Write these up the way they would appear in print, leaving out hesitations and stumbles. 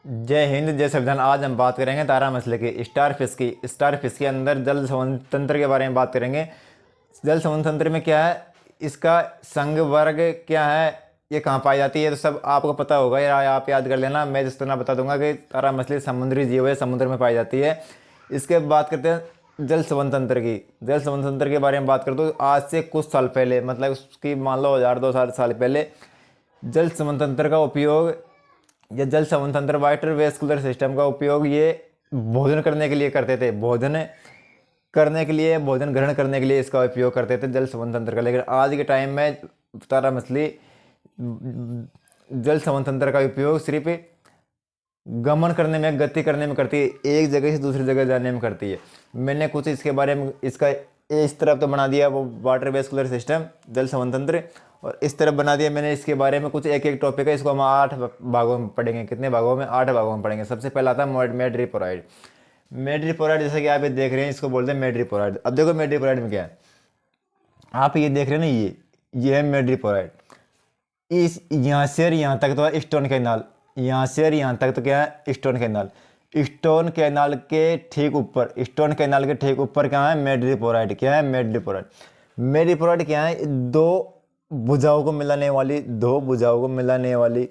जय हिंद, जय संविधान। आज हम बात करेंगे तारा मसले की, स्टार फिश के अंदर जल संवर्धन तंत्र के बारे में बात करेंगे। जल संवर्धन तंत्र में क्या है, इसका संघ वर्ग क्या है, ये कहाँ पाई जाती है, तो सब आपको पता होगा या आप याद कर लेना। मैं जिस तरह बता दूंगा कि तारा मछली समुद्री जीव है, समुद्र में पाई जाती है। इसके बात करते हैं जल संवर्धन तंत्र की। जल संवर्धन तंत्र के बारे में बात करते तो आज से कुछ साल पहले, मतलब उसकी मान लो 1000-2000 साल पहले जल संवर्धन तंत्र का उपयोग या जल संवर्धन तंत्र वाटर वेस्कुलर सिस्टम का उपयोग ये भोजन करने के लिए करते थे। भोजन करने के लिए, भोजन ग्रहण करने के लिए इसका उपयोग करते थे जल संवर्धन तंत्र का। लेकिन आज के टाइम में तारा मछली जल संवर्धन तंत्र का उपयोग सिर्फ गमन करने में, गति करने में करती है, एक जगह से दूसरी जगह जाने में करती है। मैंने कुछ इसके बारे में, इसका इस तरफ तो बना दिया वो वाटर वेस्कुलर सिस्टम जल संवर्धन तंत्र, और इस तरफ बना दिया मैंने इसके बारे में कुछ एक टॉपिक है। इसको हम 8 भागों में पढ़ेंगे। कितने भागों में? 8 भागों में पढ़ेंगे। सबसे पहला था मेड्रीपोराइड। मेड्रीपोराइड जैसे कि आप ये देख रहे हैं, इसको बोलते हैं मेड्रीपोराइड। अब देखो मेड्रीपोराइड में क्या है, आप ये देख रहे हैं ना, ये है मेड्रीपोराइड। इस यहाँ से यहाँ तक तो है स्टोन कैनाल, यहाँ से यहाँ तक तो क्या है, स्टोन कैनाल। स्टोन कैनाल के ठीक ऊपर, स्टोन कैनाल के ठीक ऊपर क्या है, मेड्रीपोराइड। क्या है? मेड्रीपोराइड। मेड्रीपोराइड क्या है? दो भुजाओं को मिलाने वाली, दो भुजाओं को मिलाने वाली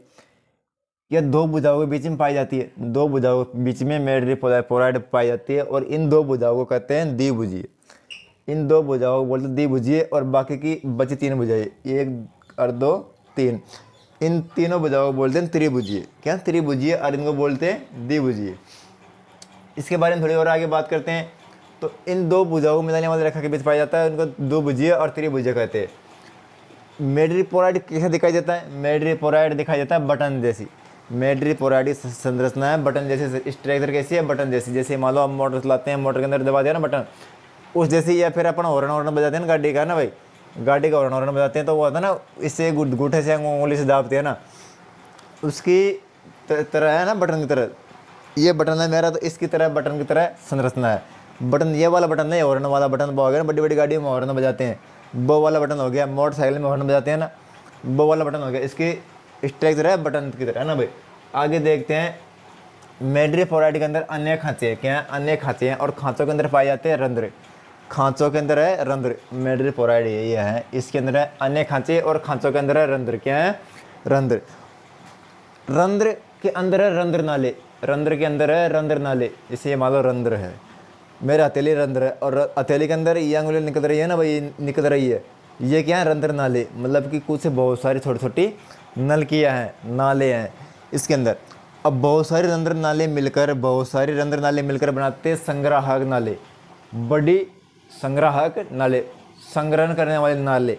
या दो भुजाओं के बीच में पाई जाती है। दो भुजाओं के बीच में मेड्रीपोराइड पाई जाती है, और इन दो भुजाओं को कहते हैं द्विभुजीय। इन दो भुजाओं को बोलते हैं द्विभुजीय, और बाकी की बची 3 भुजाएं, 1 और 2 3, इन तीनों भुजाओं को बोलते हैं त्रिभुजीय। क्या? त्रिभुजीय। और इनको बोलते हैं द्विभुजीय। इसके बारे में थोड़ी और आगे बात करते हैं। तो इन दो भुजाओं को मिलाने वाली रेखा के बीच पाया जाता है, उनको द्विभुजीय और त्रिभुजीय कहते हैं। मेड्रीपोराइड कैसे दिखाई देता है? मेड्रीपोराइड दिखाई देता है बटन जैसी। मेड्रीपोराइड की संरचना है बटन जैसी। स्ट्रक्चर कैसी है? बटन जैसी। जैसे मान लो हम मोटर चलाते हैं, मोटर के अंदर दबा दिया ना बटन, उस जैसी। या फिर अपन हॉर्न बजाते हैं ना गाड़ी का, ना भाई, गाड़ी का हॉर्न बजाते हैं तो वो होता है ना, इससे अंगूठे से उंगली से दाबते हैं ना, उसकी तरह है ना, बटन की तरह। ये बटन है मेरा, तो इसकी तरह बटन की तरह संरचना है। बटन ये वाला बटन नहीं, हॉर्न वाला बटन वो हो गया ना, बड़ी बड़ी गाड़ियों में हॉर्न बजाते हैं, वो वाला बटन हो गया। मोटरसाइकिल में हॉर्न बजाते हैं ना, वो वाला बटन हो गया। इसकी स्ट्रक्चर है बटन की तरह, है ना भाई। आगे देखते हैं। मेड्रीपोराइड के अंदर अनेक खांचे हैं। क्या है? अनेक खांचे हैं, और खांचों के अंदर पाए जाते हैं रंध्र। खांचों के अंदर है रंध्र। मेड्रीपोराइड ये है, इसके अंदर है अनेक खांचे, और खांचों के अंदर है रंध्र। क्या है? रंध्र। रंध्र के अंदर है रंध्र नाले। रंध्र के अंदर है रंध्र नाले। इसे मान लो रंध्र है, मेरा हथेली रंध्र है, और हथेली के अंदर ये अंगुली निकल रही है ना भाई, निकल रही है। ये क्या है? रंध्र नाले। मतलब कि कुछ बहुत सारी छोटी छोटी नलकियाँ हैं, नाले हैं इसके अंदर। अब बहुत सारे रंध्र नाले मिलकर, बहुत सारे रंध्र नाले मिलकर बनाते संग्राहक नाले। बड़ी संग्राहक नाले, संग्रहण करने वाले नाले,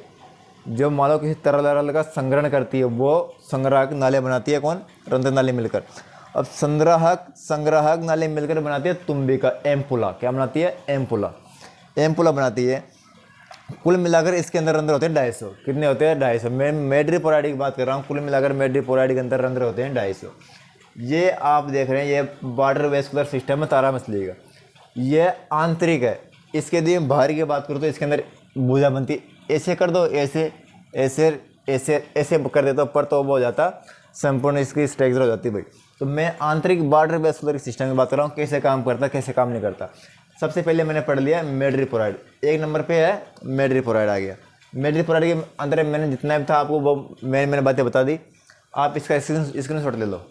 जो मान लो किसी तरल का संग्रहण करती है, वो संग्राहक नाले बनाती है। कौन? रंध्र नाले मिलकर। अब संग्राहक नाले मिलकर बनाती है तुम्बिका, एम्पुला। क्या बनाती है? एम्पुला। एम्पुला बनाती है। कुल मिलाकर इसके अंदर रंध्र होते हैं 250। कितने होते हैं? 250। मैं मेड्रीपोराइड की बात कर रहा हूँ। कुल मिलाकर मेड्रीपोराइड के अंदर रंध्र होते हैं 250। ये आप देख रहे हैं, ये वाटर वेस्कुलर सिस्टम है तारा मछली का। ये आंतरिक है। इसके यदि बाहरी की बात करूँ तो इसके अंदर भुजा बनती है। ऐसे कर दो, ऐसे ऐसे ऐसे ऐसे कर देते ऊपर, तो वो हो जाता संपूर्ण, इसकी स्ट्रक्चर हो जाती है भाई। तो मैं आंतरिक वाटर वेस्कुलर सिस्टम की बात कर रहा हूँ, कैसे काम करता, कैसे काम नहीं करता। सबसे पहले मैंने पढ़ लिया मेड्रीपोराइड। 1 नंबर पे है मेड्रीपोराइड आ गया। मेड्रीपोराइड के अंदर मैंने जितना भी था आपको वो मैंने बातें बता दी। आप इसका स्क्रीनशॉट ले लो।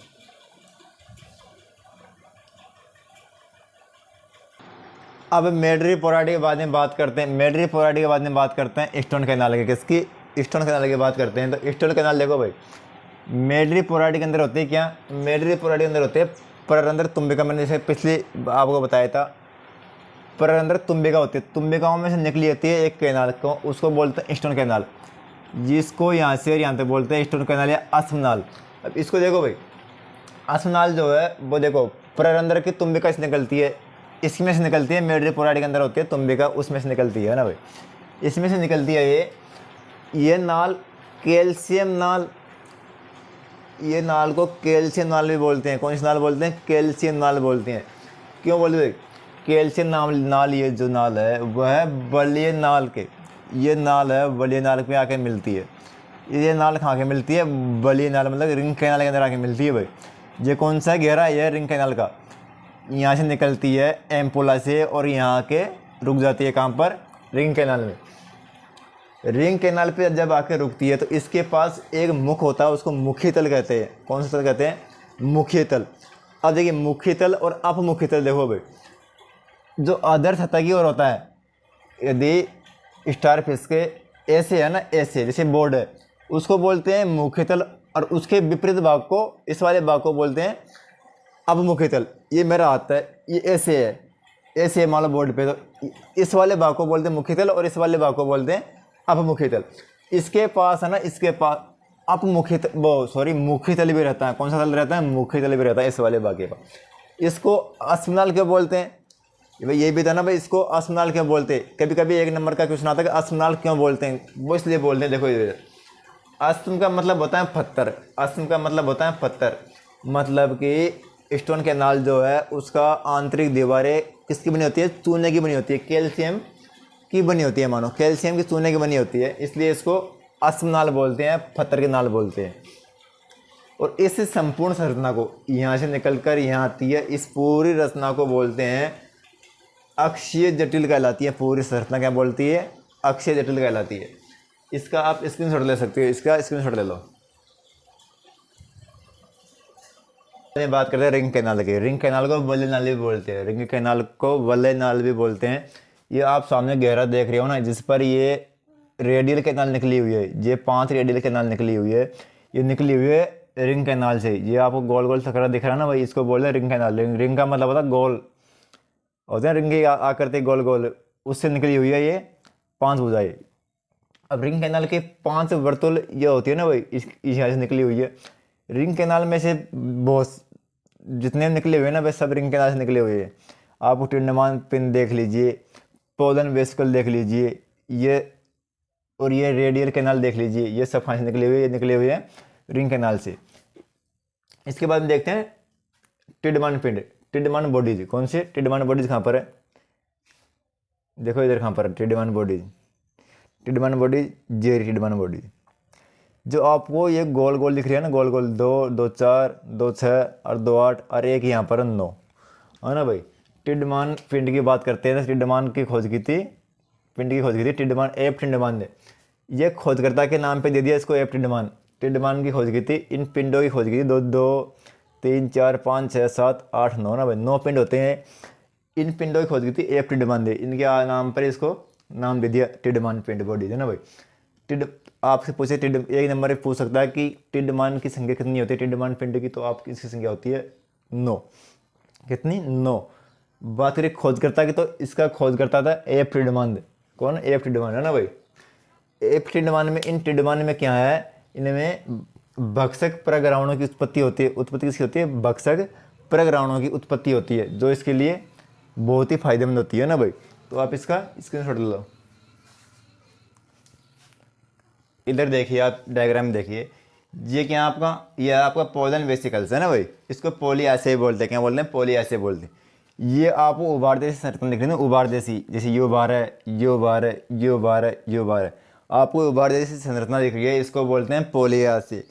अब मेड्रीपोराइड के बाद में बात करते हैं, मेड्रीपोराइड के बाद में बात करते हैं स्टोन कैनाल के। किसकी? स्टोन कैनाल की बात करते हैं। तो स्टोन कैनाल देखो भाई, मेड्रीपोराइड के अंदर होते हैं क्या? मेड्रीपोराइड के अंदर होते हैं पररंध्र तुम्बिका। मैंने जैसे पिछले आपको बताया था, पररंध्र तुम्बिका होती है। तुम्बिकाओं में से निकली होती है एक कैनाल को, उसको बोलते हैं स्टोन कैनाल, जिसको यहाँ से यहाँ तक बोलते हैं स्टोन कैनाल या अस्मनाल। अब इसको देखो भाई, अस्मनाल जो है वो देखो पररंध्र की तुम्बिका से निकलती है, इसमें से निकलती है। मेड्रीपोराइड के अंदर होती है तुम्बिका, उसमें से निकलती है ना भाई, इसमें से निकलती है ये नाल, कैल्शियम नाल। ये नाल को कैल्शियम नाल भी बोलते हैं। कौन सी नाल बोलते हैं? कैल्शियम नाल बोलते हैं। क्यों बोलते हैं? कैल्शियम नाल ये जो नाल है वह है बलिय नाल के, ये नाल है बलिय नाल पे आके मिलती है। ये नाल कहाँ के मिलती है? बलिय नाल, मतलब रिंग कैनाल के अंदर आके मिलती है भाई। ये कौन सा घेरा है? ये रिंग कैनाल का। यहाँ से निकलती है एम्पोला से और यहाँ के रुक जाती है कहाँ पर? रिंग कैनाल में। रिंग कैनाल पे जब आके रुकती है तो इसके पास एक मुख होता है, उसको मुखी तल कहते हैं। कौन सा तल कहते हैं? मुखी तल। अब देखिए मुखी तल और अपमुखी तल, देखो भाई, जो अधर सतह की ओर होता है, यदि स्टार फिश के ऐसे है ना, ऐसे जैसे बोर्ड है, उसको बोलते हैं मुखी तल, और उसके विपरीत भाग को, इस वाले भाग को बोलते हैं अपमुखी तल। ये मेरा हाथ है, ये ऐसे है, ऐसे मान लो बोर्ड पे, तो इस वाले भाग को बोलते हैं मुखी तल और इस वाले भाग को बोलते हैं अपमुखी तल। इसके पास है ना, इसके पास अपमुखी मुखी तल भी रहता है। कौन सा तल रहता है? मुखी तल भी रहता है इस वाले भाग के पास। इसको अस्मनाल क्यों बोलते हैं भाई? ये भी था ना भाई, इसको अस्मनाल क्यों बोलते हैं? कभी कभी 1 नंबर का क्वेश्चन आता है कि अस्मनाल क्यों बोलते हैं, वो इसलिए बोलते हैं। देखो इधर, अस्म का मतलब होता है पत्थर। अस्म का मतलब होता है पत्थर, मतलब कि स्टोन कैनाल जो है उसका आंतरिक दीवारें किसकी बनी होती है? चूने की बनी होती है, कैल्शियम की बनी होती है, मानो कैल्शियम की चूने की बनी होती है, इसलिए इसको अस्मनाल बोलते हैं, पत्थर के नाल बोलते हैं। और इस संपूर्ण संरचना को यहाँ से निकलकर यहाँ आती है, इस पूरी रचना को बोलते हैं अक्षीय जटिल कहलाती है। पूरी संरचना क्या बोलती है? अक्षीय जटिल कहलाती है। इसका आप स्क्रीनशॉट ले सकते हो, इसका स्क्रीनशॉट ले लो। बात करते हैं रिंग कैनाल की। रिंग कैनाल को वलय नाल भी बोलते हैं, रिंग कैनाल को वलय नाल भी बोलते हैं। ये आप सामने गहरा देख रहे हो ना, जिस पर ये रेडियल कैनाल निकली हुई है, ये 5 रेडियल कैनाल निकली हुई है, ये निकली हुई है रिंग कैनाल से। ये आपको गोल गोल सकरा दिख रहा है ना भाई, इसको बोल रहे हैं रिंग कैनाल। रिंग का मतलब होता है गोल, होते हैं रिंग की आकृति गोल गोल, उससे निकली हुई है ये 5 भुजाएं। अब रिंग कैनाल के 5 वर्तुल ये होती है ना भाई, इस यहाँ से निकली हुई है। रिंग कैनाल में से बहुत जितने निकले हुए हैं ना भाई, सब रिंग कैनाल से निकले हुए हैं। आप टिंडमान पिन देख लीजिए, पोलन वेसिकल देख लीजिए, ये और ये रेडियल कैनाल देख लीजिए, ये सब कहाँ से निकले हुए हैं? रिंग कैनाल से। इसके बाद में देखते हैं टिंडमान पिंड, टिंडमान बॉडीज। कौन से टिंडमान बॉडीज कहाँ पर है? देखो इधर कहाँ पर है टिंडमान बॉडीज। टिंडमान बॉडीज, जे टिंडमान बॉडीज, जो आपको ये गोल गोल दिख रही है ना, गोल गोल 2, 2, 4, 2, 6 और 2, 8 और एक यहाँ पर 9 है ना भाई। टिंडमान पिंड की बात करते हैं, टिंडमान की खोज की थी, पिंड की खोज की थी टिंडमान, एफ टिंडमान ने। ये खोजकर्ता के नाम पे दे दिया इसको एफ टिंडमान। टिंडमान की खोज की थी, इन पिंडों की खोज की थी। 2, 2, 3, 4, 5, 6, 7, 8, 9 ना भाई, 9 पिंड होते हैं। इन पिंडों की खोज की थी एफ टिंडमान ने, इनके नाम पर इसको नाम दे दिया टिंडमान पिंड बॉडी है ना भाई। आपसे पूछे एक नंबर पूछ सकता है कि टिंडमान की संख्या कितनी होती है टिंडमान पिंड की, तो आपकी इसकी संख्या होती है 9। कितनी? 9। बात करें खोजकर्ता की, तो इसका खोजकर्ता था एफ टिंडमान। कौन? एफ टिंडमान है ना भाई। एफ टिंडमान में, इन टिंडमान में क्या है? इनमें भक्षक परग्रावणों की उत्पत्ति होती है। उत्पत्ति किसकी होती है? भक्षक परग्रावणों की उत्पत्ति होती है, जो इसके लिए बहुत ही फायदेमंद होती है ना भाई। तो आप इसका स्क्रीनशॉट ले लो। इधर देखिए, आप डायग्राम देखिए, ये क्या आपका? ये आपका पोलन वेसिकल्स है ना भाई, इसको पोलियासे बोलते हैं। क्या बोलते हैं? पोलियासे बोलते हैं। ये आपको उबार जैसी संरचना दिख रही है ना, उबार जैसी, जैसे ये उबार है, ये उबार है, ये उबार है, ये उबार है, आपको उबार जैसी संरचना दिख रही है, इसको बोलते हैं पोलियासे।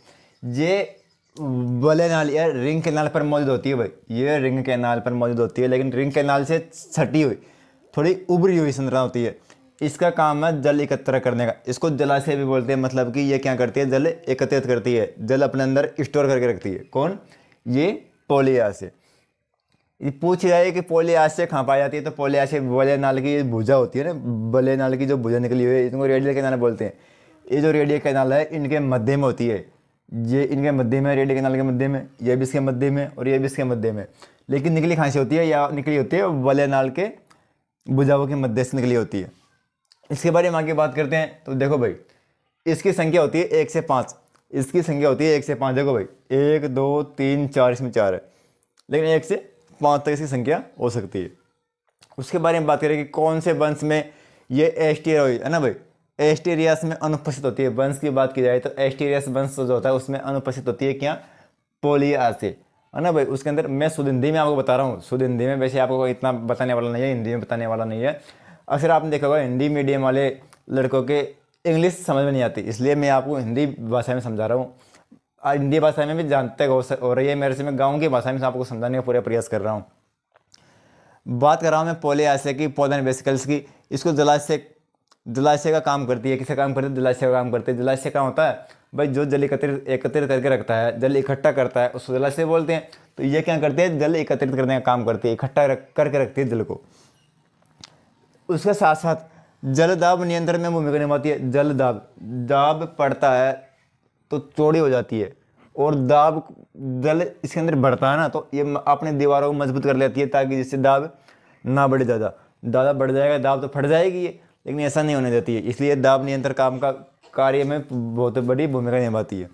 ये वलय नाल या रिंग कैनाल पर मौजूद होती है भाई, ये रिंग कैनाल पर मौजूद होती है, लेकिन रिंग कैनाल से सटी हुई, थोड़ी उभरी हुई संरचना होती है। इसका काम है जल एकत्र करने का। इसको जलाशय भी बोलते हैं, मतलब कि ये क्या करती है? जल एकत्रित करती है, जल अपने अंदर स्टोर करके रखती है। कौन? ये पोलियासे। ये पूछ रहा है कि पोलियासे कहाँ पाई जाती है, तो पोलियासे वलय नाल की भुजा होती है ना, वलय नाल की जो भुजा निकली हुई है, इनको रेडियल कैनाल बोलते हैं। ये जो रेडियल कैनाल है इनके मध्य में होती है, ये इनके मध्य में, रेडियल कैनाल के मध्य में, ये भी इसके मध्य में और ये भी इसके मध्य में। लेकिन निकली कहाँ से होती है? या निकली होती है वलय नाल के भुजाओं के मध्य से निकली होती है। इसके बारे में आगे बात करते हैं। तो देखो भाई, इसकी संख्या होती है 1 से 5, इसकी संख्या होती है 1 से 5। देखो भाई, 1, 2, 3, 4, इसमें 4 है, लेकिन 1 से 5 तक इसकी संख्या हो सकती है। उसके बारे में बात करें कि कौन से वंश में ये एस्टेरॉइड है ना भाई, एस्टेरियास में अनुपस्थित होती है। वंश की बात की जाए तो एस्टेरियास वंश जो होता है उसमें अनुपस्थित होती है क्या? पोलियासे है ना भाई। उसके अंदर मैं शुद्ध हिंदी में आपको बता रहा हूँ, शुद्ध हिंदी में, वैसे आपको इतना बताने वाला नहीं है, हिंदी में बताने वाला नहीं है। अक्सर आपने देखा होगा हिंदी मीडियम वाले लड़कों के इंग्लिश समझ में नहीं आती, इसलिए मैं आपको हिंदी भाषा में समझा रहा हूँ। हिंदी भाषा में भी जहाँ तक हो रही है मेरे से, मैं गाँव की भाषा में आपको समझाने का पूरा प्रयास कर रहा हूँ। बात कर रहा हूँ मैं पोलियासिया की, पोलन वेसिकल्स की। इसको जलाशय का काम करती है। किसका काम करती है? जलाशय का काम करती है। जलाशय का होता है भाई जो जल एकत्रित करके रखता है, जल इकट्ठा करता है, उसको जलाशय बोलते हैं। तो ये क्या करते हैं? जल एकत्रित करने का काम करती है, इकट्ठा करके रखती है जल को। उसके साथ साथ जल दाब नियंत्रण में भूमिका निभाती है। जल दाब पड़ता है तो चौड़ी हो जाती है, और दाब जल इसके अंदर बढ़ता है ना, तो ये अपने दीवारों को मजबूत कर लेती है, ताकि जिससे दाब ना बढ़े। ज़्यादा बढ़ जाएगा दाब तो फट जाएगी ये, लेकिन ऐसा नहीं होने देती है। इसलिए दाब नियंत्रण काम का कार्य में बहुत बड़ी भूमिका निभाती है।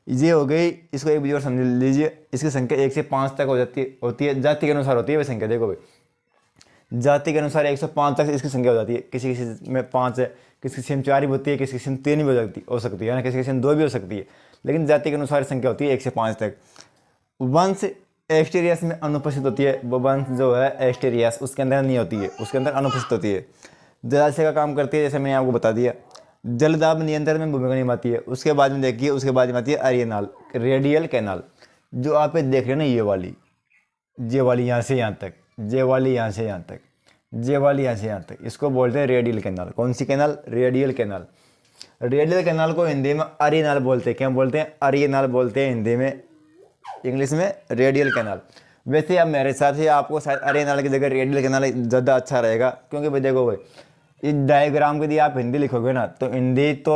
ये हो गई। इसको एक बार समझ लीजिए। इसकी संख्या 1 से 5 तक होती है। जाति के अनुसार होती है वह संख्या। देखो भाई, जाति के अनुसार 1 से 5 तक इसकी संख्या हो जाती है। किसी किसी में 5 है, किसी में 4 भी होती है, किसी में 3 भी हो सकती है ना, किसी में 2 भी हो सकती है, लेकिन जाति के अनुसार संख्या होती है 1 से 5 तक। वंश एस्टेरियस में अनुपस्थित होती है। वो वंश जो है एस्टेरियस, उसके अंदर नहीं होती है, उसके अंदर अनुपस्थित होती है। जलाशय का काम करती है, जैसे मैंने आपको बता दिया। जल दाब नियंत्रण में भूमिका निभाती है। उसके बाद में देखिए, उसके बाद में आती है अरियनाल, रेडियल कैनाल। जो आप ये देख रहे हैं ना, ये वाली यहाँ से यहाँ तक, ये वाली यहाँ से यहाँ तक, ये वाली यहाँ से यहाँ तक, इसको बोलते हैं रेडियल कैनाल। कौन सी canal? Radial canal. Radial canal को हिंदी में अरियनाल बोलते हैं। क्या बोलते हैं? अरियनाल बोलते हैं हिंदी में, इंग्लिश में रेडियल कैनाल। वैसे अब मेरे हिसाब से आपको शायद अरियनाल की जगह रेडियल कैनाल ज़्यादा अच्छा रहेगा, क्योंकि भाई देखो भाई, इस डायग्राम के लिए आप हिंदी लिखोगे ना, तो हिंदी तो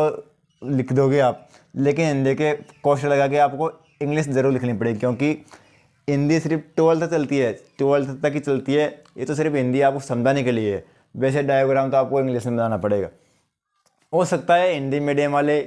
लिख दोगे आप, लेकिन हिंदी के क्वेश्चन लगा के आपको इंग्लिश ज़रूर लिखनी पड़ेगी, क्योंकि हिंदी सिर्फ 12th तक चलती है, 12th तक ही चलती है। ये तो सिर्फ हिंदी आपको समझाने के लिए है। वैसे डायग्राम तो आपको इंग्लिश में बनाना पड़ेगा। हो सकता है हिंदी मीडियम वाले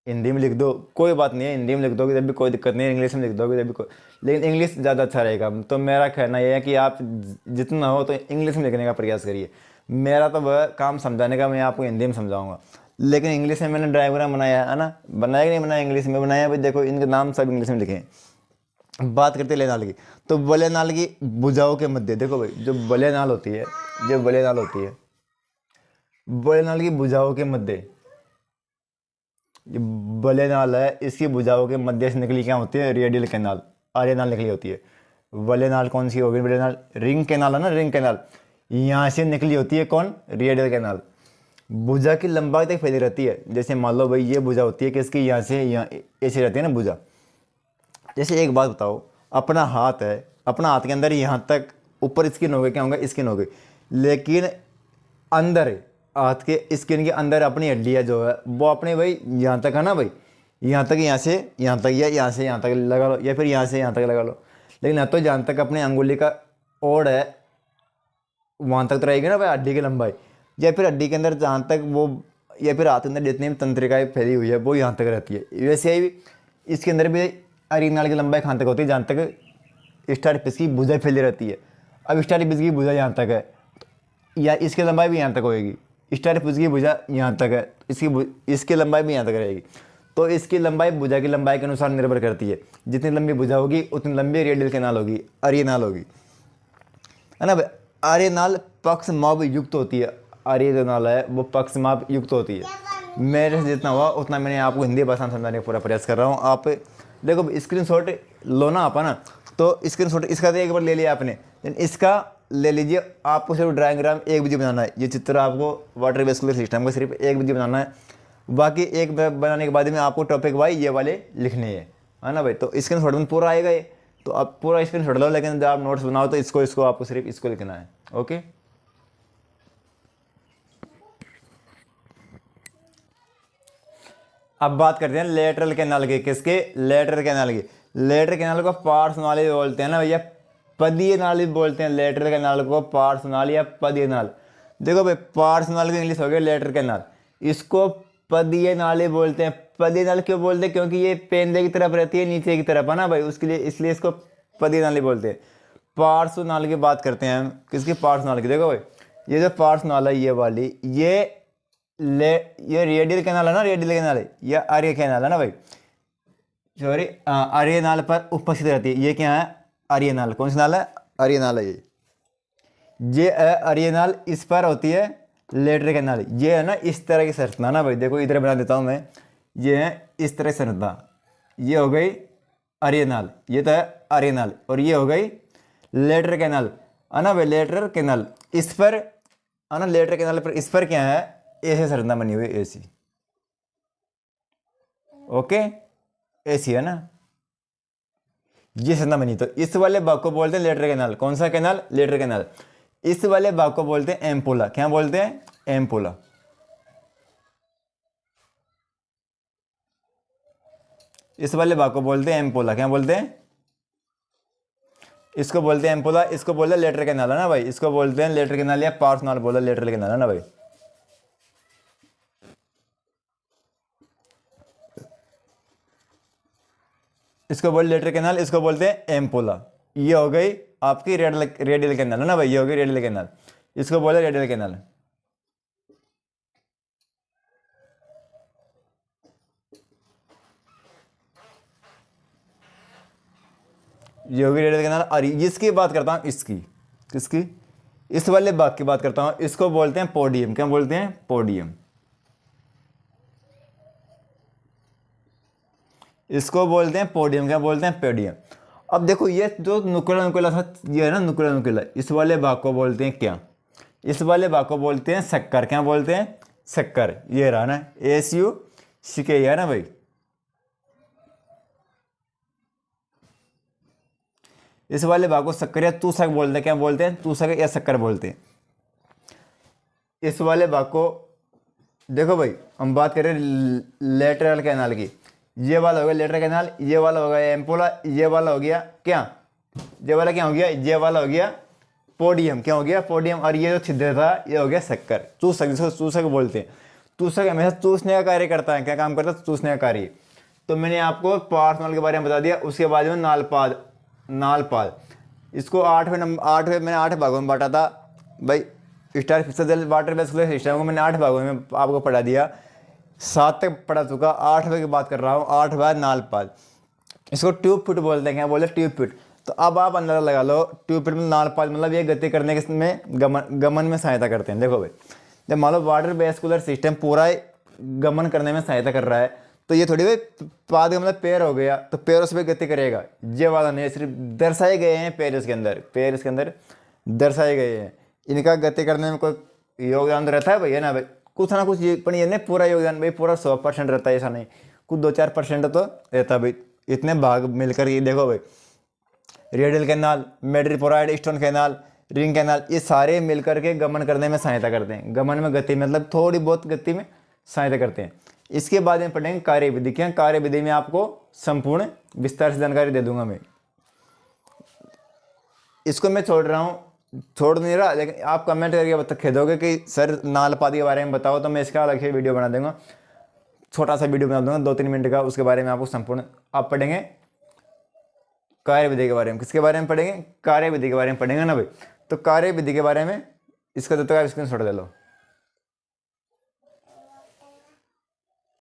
हिंदी में लिख दो, कोई बात नहीं है, हिंदी में लिख दोगे जब भी कोई दिक्कत नहीं है, इंग्लिश में लिख दोगे जब भी कोई, लेकिन इंग्लिश ज़्यादा अच्छा रहेगा। तो मेरा कहना यह है कि आप जितना हो तो इंग्लिश में लिखने का प्रयास करिए। मेरा तो वह काम समझाने का, मैं आपको हिंदी में समझाऊंगा, लेकिन इंग्लिश में मैंने डायग्राम बनाया है ना, बनाया कि नहीं बनाया? इंग्लिश में बनाया भाई। देखो इनके नाम सब इंग्लिश में लिखे हैं। बात करते हैं वलय की, तो वलय की भुजाओं के मध्य, देखो भाई, जो वलय होती है, वलय की भुजाओं के मध्य, ये वलय है, इसकी भुजाओं के मध्य से निकली क्या होती है? रेडियल कैनाल, आर्यनाल निकली होती है। वलय कौन सी होगी? वलय रिंग कैनाल है ना, रिंग कैनाल, यहाँ से निकली होती है। कौन? Radial canal. भुजा की लंबाई तक फैली रहती है। जैसे मान लो भाई, ये भुजा होती है किसकी? यहाँ से यहाँ ऐसे रहती है ना भुजा। जैसे एक बात बताओ, अपना हाथ है, अपना हाथ के अंदर यहाँ तक ऊपर स्किन हो गई, क्या होगा? स्किन हो गई, लेकिन अंदर हाथ के स्किन के अंदर अपनी हड्डी है जो है वो अपने भाई यहाँ तक है ना भाई, यहाँ तक, यहाँ से यहाँ तक, या यहाँ से यहाँ तक लगा लो, या फिर यहाँ से यहाँ तक लगा लो। लेकिन ना तो जहाँ तक अपने अंगुली का ओढ़ है वहाँ तक तो रहेगी ना भाई हड्डी की लंबाई, या फिर हड्डी के अंदर जहाँ तक वो, या फिर हाथ के अंदर जितनी भी तंत्रिकाएँ फैली हुई है वो यहाँ तक रहती है। वैसे ही इसके अंदर भी अरियनाल की लंबाई कहाँ तक होती है? जहाँ तक स्टार्टिस की भुजा फैली रहती है। अब स्टार्टिस की भुजा यहाँ तक है, या इसकी लंबाई भी यहाँ तक होएगी। स्टार्टिस की भुजा यहाँ तक है, इसकी लंबाई भी यहाँ तक रहेगी। तो इसकी लंबाई भुजा की लंबाई के अनुसार निर्भर करती है। जितनी लंबी भुजा होगी उतनी लंबी रेडियल कैनाल होगी, अरियनाल होगी, है ना भाई। अरियनाल पक्षमाप युक्त होती है। अरियनाल है वो पक्षमाप युक्त होती है। मेरे से जितना हुआ उतना मैंने आपको हिंदी भाषा में समझाने का पूरा प्रयास कर रहा हूँ। आप देखो स्क्रीनशॉट लो ना आप, है ना, तो स्क्रीनशॉट इसका तो एक बार ले लिया आपने, लेकिन इसका ले लीजिए। आपको सिर्फ डायग्राम एक वीडियो बनाना है। ये चित्र आपको वाटर वेस्कुलर सिस्टम का सिर्फ एक वीडियो बनाना है, बाकी एक बनाने के बाद में आपको टॉपिक वाइज ये वाले लिखने हैं, है ना भाई। तो स्क्रीनशॉट में पूरा आएगा ये, तो आप पूरा स्क्रीनशॉट लो, लेकिन जब आप नोट्स बनाओ तो इसको आपको सिर्फ इसको लिखना है। ओके, अब बात करते हैं लेटरल कैनाल की। किसके? लेटरल कैनाल की। लेटरल कैनाल को पार्श्व नाली बोलते हैं ना भैया, पदीय नाली बोलते हैं। लेटरल कैनाल को पार्श्व नाली या पदीय नाल। देखो भाई, पार्श्व नाली की इंग्लिश हो गया लेटरल कैनाल, इसको पदीय नाली बोलते हैं। पदीय नाली क्यों बोलते हैं? क्योंकि ये पेंदे की तरफ रहती है, नीचे की तरफ, है ना भाई, उसके लिए इसलिए इसको पदीय नाली बोलते हैं। पार्श्व नाली की बात करते हैं हम। किसकी? पार्श्व नाली की। देखो भाई, ये जो पार्श्व नाल है ये वाली, ये रेडियल कैनाल है ना, रेडियल कैनाल है, या आर्य कैनाल है ना भाई, सॉरी, आर्य नाल पर उपस्थित रहती है। ये क्या है? आर्य नाल। कौन सी नाल है? आर्य नाल है ये आर्य नाल इस पर होती है लेटरल कैनाल। ये है ना इस तरह की संरचना ना भाई, देखो इधर बना देता हूँ मैं, ये है इस तरह की संरचना, ये हो गई अरेनल, ये तो है अरेनल, और ये हो गई लेटरल कैनाल, है ना भाई, लेटरल कैनाल। इस पर, है ना, लेटरल कैनाल पर इस पर क्या है, ऐसे संरचना बनी हुई, ऐसी, ओके, ऐसी है ना, ये संरचना बनी। तो इस वाले भाग को बोलते हैं लेटरल कैनाल। कौन सा कैनाल, लेटरल कैनाल। इस वाले भाग को बोलते हैं एम्पोला। क्या बोलते हैं, एम्पोला। इस वाले भाग को बोलते हैं एम्पोला। क्या बोलते हैं, इसको बोलते हैं एम्पोला, इसको बोलते हैं लेटरल कैनाल, है ना भाई, इसको बोलते हैं लेटरल कैनाल या पार्सनल बोला लेटरल कैनाल, है ना भाई। इसको बोलते लेटरल कैनाल, इसको बोलते हैं एम्पोला। ये हो गई आपकी रेडियल कैनाल, है ना भाई, ये हो गई रेडियल कैनाल, इसको बोले रेडियल कैनाल। ये होगी रेडियल कैनाल। और इसकी बात करता हूं, इसकी, किसकी, इस वाले भाग की बात करता हूं, इसको बोलते हैं पोडियम। क्या बोलते हैं, पोडियम। इसको बोलते हैं पोडियम। क्या बोलते हैं, पोडियम। अब देखो ये जो नुकीला नुकीला सा ये है ना, नुकीला नुकीला, इस वाले भाग को बोलते हैं क्या, इस वाले भाग को बोलते हैं शक्कर। क्या बोलते हैं, शक्कर। ये रहा ना, SU है ना भाई। इस वाले भाग को शक्कर या तूषक बोलते हैं। क्या बोलते हैं, तूषक या शक्कर बोलते हैं। इस वाले भाग को देखो भाई, हम बात करें लेटरल कैनाल की, ये वाला हो गया लेटरल कैनाल, ये वाला हो गया एम्पोला, ये वाला हो गया क्या, ये वाला क्या हो गया, ये वाला हो गया पोडियम। क्या हो गया, पोडियम। और ये जो छिद्र था ये हो गया शक्कर, चूसक, जिसको चूसक बोलते हैं। चूसक हमेशा चूसने का कार्य करता है। क्या काम करता है, चूसने का कार्य। तो मैंने आपको पार्सनल के बारे में बता दिया। उसके बाद में नालपाद, नालपाद, इसको 8वें मैंने 8 भागों में बांटा था भाई। Starfish water vascular system को मैंने 8 भागों में आपको पढ़ा दिया, 7 तक पढ़ा चुका, 8वें की बात कर रहा हूँ। 8वां नालपाद, इसको ट्यूब फिट बोलते हैं। क्या बोलते हैं, ट्यूब फिट। तो अब आप अंदाजा लगा लो, ट्यूब फिट में नालपाद मतलब ये गति करने के में गमन में सहायता करते हैं। देखो भाई, जब मान लो वाटर वेस्कुलर सिस्टम पूरा गमन करने में सहायता कर रहा है, तो ये थोड़ी भाई पाद का मतलब पैर हो गया, तो पैर उस पर गति करेगा, ये वाला नहीं, सिर्फ दर्शाए गए हैं पैर इसके अंदर, पैर इसके अंदर दर्शाए गए हैं। इनका गति करने में कोई योगदान तो रहता है भाई, है ना भाई, कुछ ना कुछ, ये पर ये नहीं पूरा योगदान भाई पूरा 100% रहता है, ऐसा नहीं, कुछ 2-4% तो रहता है भाई। इतने भाग मिलकर ये देखो भाई, radial canal, madreporite stone canal, ring canal, ये सारे मिलकर के गमन करने में सहायता करते हैं। गमन में गति मतलब थोड़ी बहुत गति में सहायता करते हैं। इसके बाद में पढ़ेंगे कार्यविधि। क्या, कार्यविधि में आपको संपूर्ण विस्तार से जानकारी दे दूंगा मैं। इसको मैं छोड़ रहा हूँ, छोड़ नहीं रहा, लेकिन आप कमेंट करके बता खेदोगे कि सर नालपाद के बारे में बताओ, तो मैं इसका अलग से वीडियो बना दूंगा, छोटा सा वीडियो बना दूंगा 2-3 मिनट का, उसके बारे में आपको संपूर्ण आप पढ़ेंगे कार्यविधि के बारे में। किसके बारे में पढ़ेंगे, कार्यविधि के बारे में पढ़ेंगे ना भाई। तो कार्यविधि के बारे में इसका तो आप स्क्रीनशॉट ले लो।